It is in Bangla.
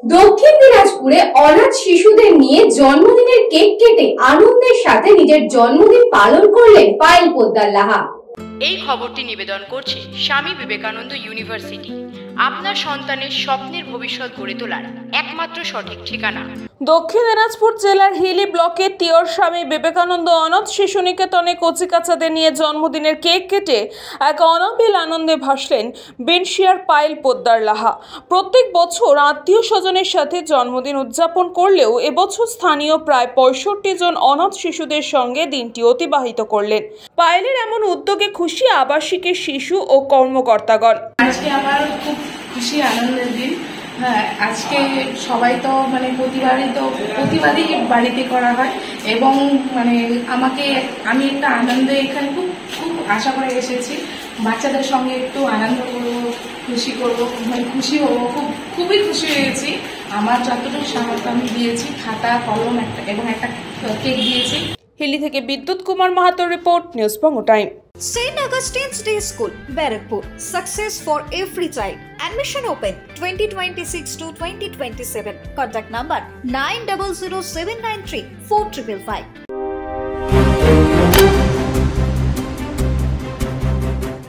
দক্ষিণ দিনাজপুরে অনাথ শিশুদের নিয়ে জন্মদিনের কেক কেটে আনন্দের সাথে নিজের জন্মদিন পালন করলেন পায়েল পোদ্দার লাহা। এই খবরটি নিবেদন করছে স্বামী বিবেকানন্দ ইউনিভার্সিটি, আপনার সন্তানের স্বপ্নের ভবিষ্যৎ গড়ে তোলার একমাত্র সঠিক ঠিকানা। দক্ষিণ দিনাজপুর জেলার হিলি ব্লকের তিয়র স্বামী বিবেকানন্দ অনাথ শিশু নিকেতনে কচিকাচাদের নিয়ে জন্মদিনের কেক কেটে এক অনাবিল আনন্দে ভাসলেন বেনশিয়ার পায়েল পোদ্দার লাহা। প্রত্যেক বছর আত্মীয় স্বজনের সাথে জন্মদিন উদযাপন করলেও এবছর স্থানীয় প্রায় 65 জন অনাথ শিশুদের সঙ্গে দিনটি অতিবাহিত করলেন। পায়েলের এমন উদ্যোগে খুশি আবাসিকের শিশু ও কর্মকর্তাগণ। আজকে আমার খুব খুশি আনন্দের দিন। হ্যাঁ, আজকে সবাই তো প্রতিবারই বাড়িতে করা হয় এবং আমি একটা আনন্দে এখানে খুব আশা করে এসেছি। বাচ্চাদের সঙ্গে একটু আনন্দ করবো, খুশি হবো, খুবই খুশি হয়েছি। আমার যতটুকু সামর্থ্য আমি দিয়েছি, খাতা কলম এবং একটা কেক দিয়েছি। হিলি থেকে বিদ্যুৎ Kumar মাহাতোর report, news Banga time. St. Augustine's Day School, Barakpur. Success for every child. Admission open 2026 to 2027. Contact number 900793 4555.